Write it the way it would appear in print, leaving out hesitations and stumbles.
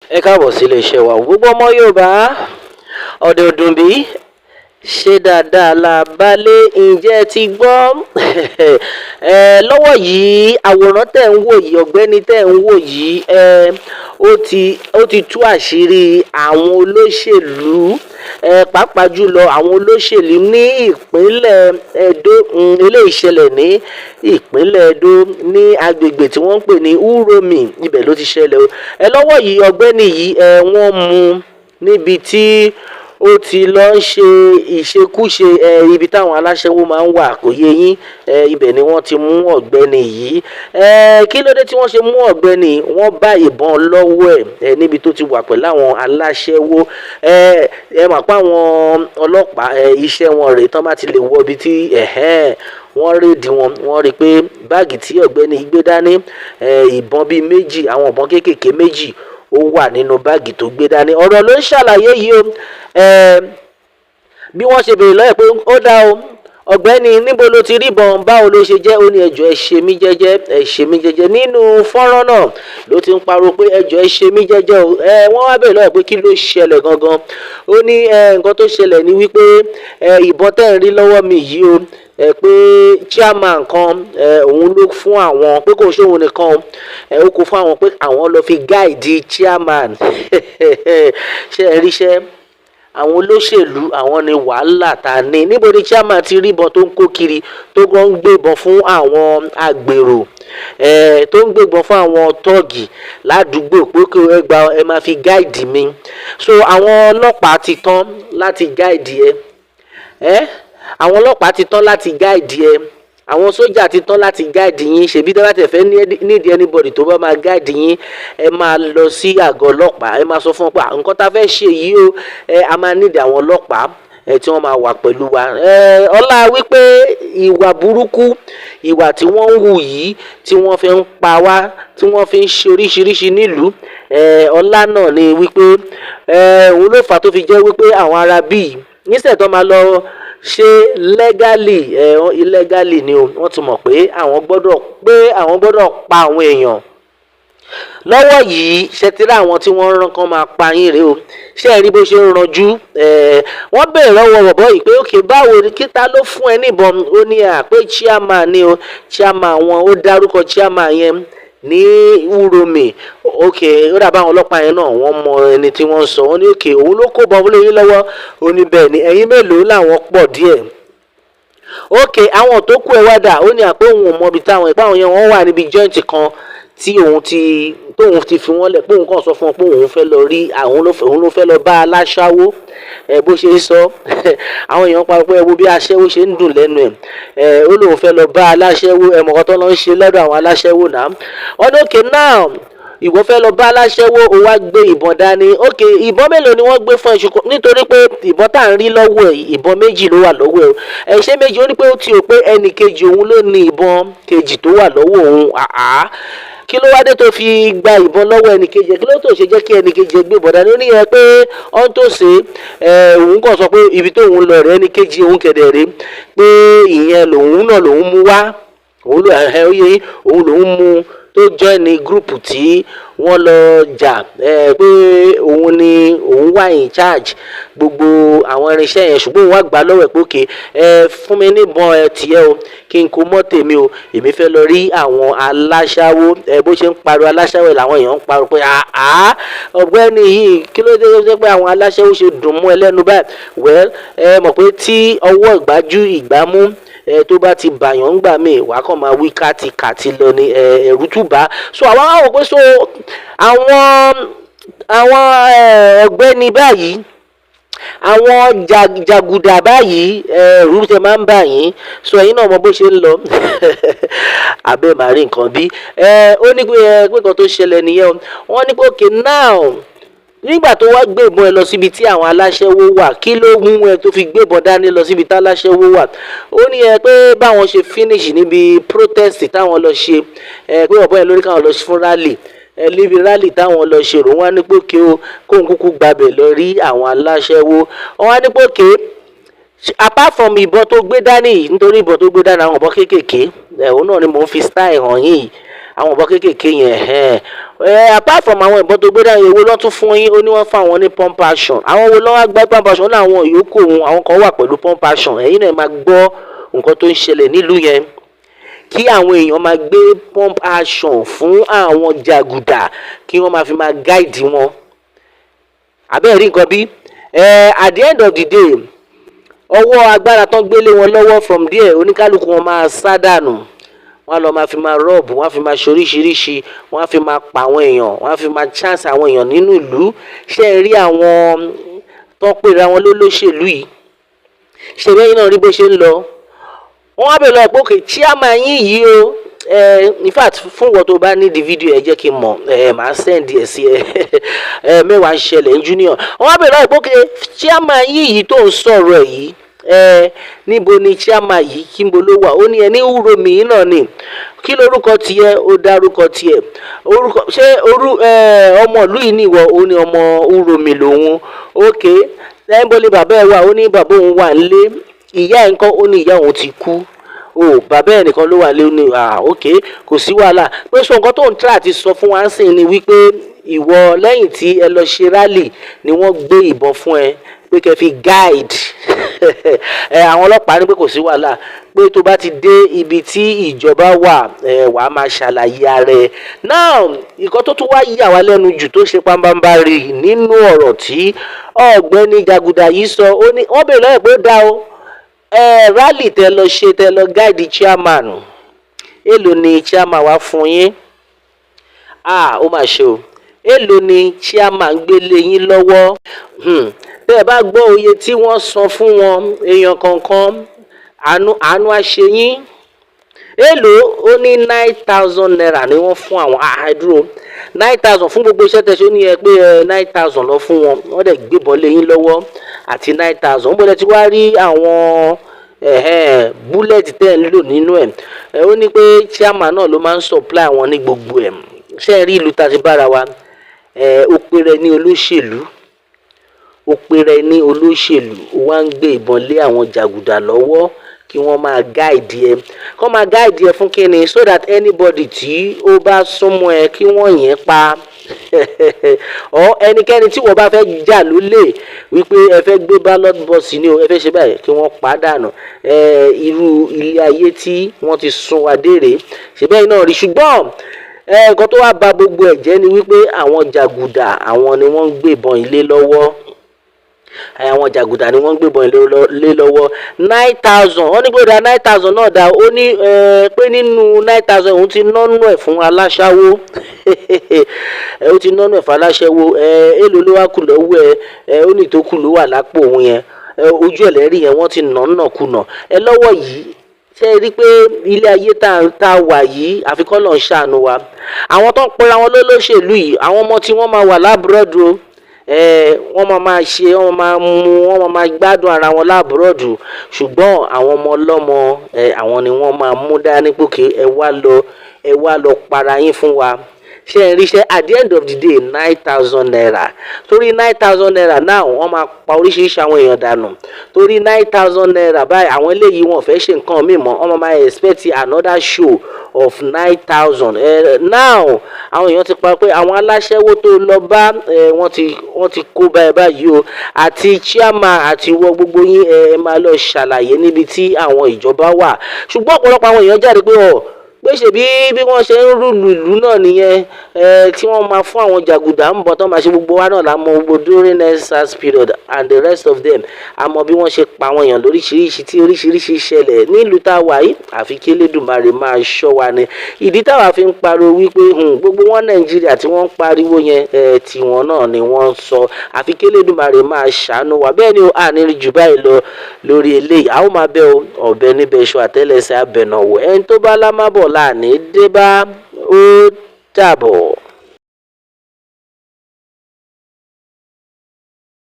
Ẹ káàbọ̀ sí iléeṣẹ́ wa gbogbo ọmọ Yorùbá ọ̀dẹ̀ ọdún bí ṣe dáadáa la bálé ǹjẹ́ ti gbọ́ lọ́wọ́ yìí àwòrán tẹ̀ ń wò yìí ọ̀gbẹ́ni tẹ̀ ń wò yìí ó ti tú àṣírí àwọn olóṣèlú pàápàá jùlọ àwọn olóṣèlú ní ìpínlẹ̀ Ẹdó eléyìí ṣẹlẹ̀ ní ìpínlẹ̀ Ẹdó ní agbègbè tí wọ́n ń pè ní Uromi ibẹ̀ ló ti ṣẹlẹ̀ o lọ́wọ́ yìí ọ̀gbẹ́ni yìí wọ́n mú níbi tí ó ti lọ ń ṣe ìṣekúṣe ibi táwọn aláṣẹwó máa ń wà kò yé yín ibẹ̀ ni wọ́n ti mú ọ̀gbẹ́ni yìí kí ló dé tí wọ́n ṣe mú ọ̀gbẹ́ni wọ́n bá ìbọn lọ́wọ́ ẹ̀ níbi tó ti wà pẹ̀lú àwọn aláṣẹwó ẹ mà pa àwọn ọlọ́pàá iṣẹ́ wọn rèé tán bá ti lè wọ ibi tí wọ́n rédi wọn wọ́n rí i pé báàgì tí ọ̀gbẹ́ni gbé dání ìbọn bíi méjì àwọn ìbọn kéékèèké méjì ó wà nínú báàgì tó gbé dání ọ̀rọ̀ ló ń ṣàlàyé yìí o bí wọ́n ṣe béèrè lọ́yẹ̀ pé ó dá o ọ̀gbẹ́ni níbo ló ti rí ìbọn báwo ló ṣe jẹ́ ó ní ẹjọ́ ẹ ṣe mí jẹ́jẹ́ ẹ ṣe mí jẹ́jẹ́ nínú fọ́nrán náà ló ti ń pariwo pé ẹjọ́ ẹ ṣe mí jẹ́jẹ́ o wọ́n wá béèrè lọ́yẹ̀ pé kí ló ṣẹlẹ̀ gangan ó ní nǹkan tó ṣẹlẹ̀ ni wípé ìbọn tẹ́ ń rí lọ́wọ́ mi yìí o pé chairman kan òun ló fún àwọn pé kò ṣóhun nìkan ó kó fún àwọn pé àwọn lọ fi gáìdì chairman ṣe é ríṣẹ́ àwọn olóṣèlú àwọn ni wàhálà ta ni níbo ni chairman ti rí ìbọn tó ń kó kiri tó kàn ń gbébọn fún àwọn agbèrò tó ń gbébọn fún àwọn tọ́ọ̀gì ládùúgbò pé kí ẹ gba ẹ máa fi gáìdì mi so àwọn ọlọ́pàá ti tán láti gáìdì ẹ àwọn ọlọ́pàá ti tán láti gáìdì ẹ àwọn sójà ti tán láti gáàdì yín ṣèbí tó bá tẹ̀ fẹ́ nídìí anybody tó bá máa gáàdì yín ẹ máa lọ sí àgọ́ ọlọ́pàá ẹ máa sọ fún wọn pé nǹkan tá a fẹ́ ṣe yìí o a máa nídìí àwọn ọlọ́pàá tí wọ́n máa wà pẹ̀lú wa ọlá wípé ìwà burúkú ìwà tí wọ́n ń hù yìí tí wọ́n fi ń pa wá tí wọ́n fi ń ṣe oríṣiríṣi nílùú ọlá náà ni wípé òun ló fà tó fi jẹ́ wípé àwọn ará bíi níṣẹ́ tó máa lọ ṣe legally illegally ni o wọ́n ti mọ̀ pé àwọn gbọ́dọ̀ pa àwọn èèyàn lọ́wọ́ yìí ṣètìlá àwọn tí wọ́n rán kan máa pa yín rèé o ṣé ẹ rí bó ṣe ń ranjú wọ́n béèrè lọ́wọ́ bọ̀bọ́ yìí pé òkè báwo ni kíta ló fún ẹ níbọn ó ní pé chairman ni o chairman wọn ó dárúkọ chairman yẹn ní Uromi òkè ó dàbá àwọn ọlọ́pàá yẹn náà wọ́n mọ ẹni tí wọ́n sọ wọ́n ní òkè òun ló kó bọ́n lé yín lọ́wọ́ ó ní bẹ́ẹ̀ ni ẹ̀yin mélòó làwọn pọ̀ díẹ̀ òkè àwọn tó kú ẹ wá dà ó ní àpé òun ò mọbi táwọn ìpá àwọn yẹn wọ́n wà níbi joint kan tí tóun ti fi wọ́n lẹ̀ pé òun kàn sọ fún wọn pé òun fẹ́ lọ rí òun ló fẹ́ lọ bá aláṣáwó bó ṣe sọ àwọn èèyàn pa pé ẹ wo bí aṣẹ́wó ṣe ń dùn lẹ́nu ẹ̀ ó lóun fẹ́ lọ bá aláṣẹ́wó ẹ̀mọ̀kan tó lọ ń ṣe lọ́dọ̀ àwọn aláṣẹ́wó náà ọdún òkè náà ìwọ fẹ́ lọ bá aláṣẹ́wó ó wá gbé ìbọn dání òkè ìbọn mélòó ni wọ́n gbé fún ẹṣu nítorí pé ìbọn tá à ń rí lọ́wọ́ ẹ̀ ìbọn méjì ló wà lọ́wọ́ ẹ̀ ṣé méjì ó ní pé ó ti rò pé ẹnì kejì òun ló ní ìbọn kejì tó wà lọ́wọ́ òun kí ló wá dé tó fi gba ìbọn lọ́wọ́ ẹnìkejì kí ló tó ṣe jẹ́ kí ẹnìkejì gbé bọ̀dá ní oníyẹn pé ọ́n tó ṣe òun kàn sọ pé ibi tóun lọ rẹ̀ ẹnìkejì òun kẹ̀dẹ̀ rẹ̀ pé ìyẹn lòun mú wá òun lòun mú tó join ní gúrùpù tí wọ́n lọ jà pé òun wà in charge gbogbo àwọn irinṣẹ́ yẹn ṣùgbọ́n òun wá gbà lọ́wọ́ ẹ̀ pé òkè fún mi níbọn tiẹ̀ o kí n kó mọ́ tèmi o èmi fẹ́ lọ rí àwọn aláṣáwó bó ṣe ń pariwo aláṣáwó làwọn èèyàn ń pariwo pé ọ̀gbẹ́ni yìí kí ló dé pé àwọn aláṣáwó ṣe dùn mọ́ ẹ lẹ́nu báyìí mọ̀ pé tí ọwọ́ ìgbájú ìgbámú tó bá ti bàyàn gbà mí wàá kàn máa wí kátikàti lọ ní ẹ̀rú túbà so àwọn àwọn pé so àwọn ọ̀gbẹ́ni báyìí àwọn jàgùdà báyìí ẹ̀rú tẹ máa ń bà yín so ẹ̀yin náà mọ bó ṣe ń lọ abẹ́ màá rí nǹkan bí ó ní pé nǹkan tó ṣẹlẹ̀ nìyẹn wọ́n ní pé okay now nígbà tó wá gbébọn ẹ lọ síbi tí àwọn aláṣẹwó wà kí ló mú ẹ tó fi gbébọn dání lọ síbi tí aláṣẹwó wà ó ní pé báwọn ṣe finish níbi protest táwọn lọ ṣe pé ọ̀bọ̀n yẹn lórí káwọn lọ fún rally níbi rally táwọn lọ ṣe rò wọ́n á ní pé kí kóun kúkú gbàbẹ̀ lọ rí àwọn aláṣẹwó wọ́n á ní pé kí apart from ìbọn tó gbé dání yìí nítorí ìbọn tó gbé dání àwọn ìbọn kéékèèké òun náà ni mò ń fi style hàn yìí àwọn ìbọn kéékèèké yẹn apart from àwọn ìbọn tó gbé dání owó lọ́n tún fún yín ó ní wọ́n fún àwọn ní pump action àwọn wo lọ́wọ́ gbá pump action náà àwọn yòókù òun àwọn kan wà pẹ̀lú pump action ẹ̀yin náà máa gbọ́ nǹkan tó ń ṣẹlẹ̀ nílùú yẹn kí àwọn èèyàn máa gbé pump action fún àwọn jàgùdà kí wọ́n máa fi máa guide wọn àbẹ́ẹ̀ rí nǹkan bí at the end of the day ọwọ́ agbára tán gbélé wọn lọ́wọ́ from there oníkálukú wọn máa sá dànù wọ́n lọ máa fi máa rọ́ọ̀bù wọ́n á fi máa ṣoríṣiríṣi wọ́n á fi máa pa àwọn èèyàn wọ́n á fi máa chance àwọn èèyàn nínú ìlú ṣé ẹ rí àwọn tó pera wọn lólóṣèlú yìí ṣe bẹ́ẹ̀ náà rí bó ṣe ń lọ wọ́n á bẹ̀rẹ̀ lọ pé òkè chairman yín yìí o in fact fún wọn tó bá ní di fídíò ẹ jẹ́ kí n mọ̀ màá send ẹ̀ sí mẹ́wàá ń ṣẹlẹ̀ junior wọ́n á bẹ̀rẹ̀ lọ pé òkè chairman yín yìí tó ń sọ̀rọ̀ ẹ̀ yìí níbo ni chairman yìí kí n bo ló wà ó ní ẹ ní Uromi náà ni kí lorúkọ tiẹ̀ ó dárúkọ tiẹ̀ orúkọ ṣé ọmọ ìlú yìí nìwọ ó ní ọmọ Uromi lòun ókè níbo ni bàbá ẹ wà ó ní bàbá òun wà nílé ìyá ẹ̀ ńkọ́ ó ní ìyá òun ti kú bàbá ẹ̀ nìkan ló wà lé ní ókè kò sí wàhálà pé sọ nǹkan tó ń try àti sọ fún wa ń sìn ni wípé ìwọ lẹ́yìn tí ẹ lọ ṣe rally ni wọ́n gbé ìbọn fún ẹ pé kẹ́ fi guide àwọn ọlọ́pàá ní pé kò sí wàhálà pé tó bá ti dé ibi tí ìjọba wà wà á máa ṣàlàyé ara ẹ now nǹkan tó tún wá yà wá lẹ́nu jù tó ṣe pàmbámbarì nínú ọ̀rọ̀ tí ọ̀gbẹ́ni Jàgùdà yìí sọ ó ní wọ́n bèèrè lọ́yẹ̀ pé ó dá o rally tẹ lọ ṣe tẹ lọ guide chairman èló ni chairman wá fún yín ó mà ṣe o èló ni chairman gbélé yín lọ́wọ́ bẹ́ẹ̀ bá gbọ́ oye tí wọ́n san fún wọn èèyàn kọ̀ọ̀kan àánú àṣeyín èló ó ní 9,000 naira ni wọ́n fún àwọn àádúró 9,000 fún gbogbo iṣẹ́ tẹ̀sí ó ní ẹ pé 9,000 lọ fún wọn wọ́n dẹ̀ gbébọn lé yín lọ́wọ́ àti 9,000 bọ́lẹ̀ tí wàá rí àwọn búlẹ̀tì tẹ̀ ń lò nínú ẹ̀ ó ní pé chairman náà ló máa ń supply wọn ní gbogbo ẹ̀ ṣé ẹ rí ìlú tá a ti bára wa ó péré ní olóṣèlú ó péré ní olóṣèlú wá ń gbé ìbọn lé àwọn jàgùdà lọ́wọ́ kí wọ́n máa gáìdì ẹ kọ́ máa gáìdì ẹ fún kíni so that anybody tí ó bá súnmọ́ ẹ kí wọ́n yẹn pa ọ ẹnikẹ́ni tí wọ́n bá fẹ́ jà lólè wípé ẹ fẹ́ gbé ballot box ni o ẹ fẹ́ ṣe báyìí kí wọ́n pàdánù irú ilé ayé tí wọ́n ti sún wa dére ṣùgbọ́n iná rí ṣùgbọ́n nǹkan tó wá bà gbogbo ẹ̀ jẹ́ ni wípé àwọn jàgùdà àwọn ni wọ́n ń gbébọn ilé lọ́wọ́ àwọn jàgùdà ni wọ́n ń gbébọn ilé lọ́wọ́ 9,000 wọ́n ní pé da 9,000 náà dá ó ní pé nínú 9,000 òun ti nánú ẹ̀ fún aláṣáwó ó ti nánú ẹ̀ fún aláṣẹ́wó èlò ló wá kù lọ́wọ́ ó ní tó kù ló wà lápò òun yẹn ojú ẹ̀ lẹ́rìí yẹn wọ́n ti nánà kùnà lọ́wọ́ yìí ṣe rí pé ilé ayé tá a wà yìí àfikún lọ́n ṣàánú wa àwọn tó ń pera wọn lólóṣèlú yìí àwọn ọmọ tí wọ́n máa wà lábúrọ́dù wọ́n máa ṣe wọ́n máa mú wọ́n máa gbádùn ara wọn lábúrọ́dù ṣùgbọ́n àwọn ọmọ ọlọ́mọ àwọn ni wọ́n máa mú dání pòkè ẹ wá lọ para yín fún wa ṣe ń ríṣẹ́ at the end of the day 9,000 naira torí 9,000 naira náà wọ́n máa pa oríṣiríṣi àwọn èèyàn dànù torí 9,000 naira báyìí àwọn eléyìí wọn fẹ́ ṣe nǹkan míì mọ́ wọ́n máa expect another show of 9,000 now àwọn èèyàn ti pa pé àwọn aláṣẹ́wó tó lọ bá wọ́n ti kó báyìí o àti chairman àti wọ gbogbo yín ẹ máa lọ ṣàlàyé níbi tí àwọn ìjọba wà ṣùgbọ́n ọ̀pọ̀lọpọ̀ àwọn èèyàn jáde pé pé ṣèbí bí wọ́n ṣe ń rúlu ìlú náà nìyẹn tí wọ́n máa fún àwọn jàgùdà ń bọ̀ tó máa ṣe gbogbo wa náà lámọ gbogbo during NSAS period and the rest of them àmọ́ bí wọ́n ṣe pa àwọn èèyàn lóríṣiríṣi tí oríṣiríṣi ṣẹlẹ̀ nílùú tá a wà yìí àfi kí Elédùmarè máa ṣọ́ wa ni ìdí táwa fi ń pariwo wípé gbogbo wọn Nàìjíríà tí wọ́n ń pariwo yẹn tiwọn náà ni wọ́n ń sọ àfi kí Elédùmarè máa ṣàánú wa bẹ́ẹ̀ ni a ní rí jù báyìí lọ lórí eléyìí a ó máa bẹ ọ̀bẹ níbẹ̀ ṣọ àtẹ́lẹsẹ̀ abẹ̀nàwó ẹni tó bá lámábọ̀ láàní dé bá ó dàbọ̀.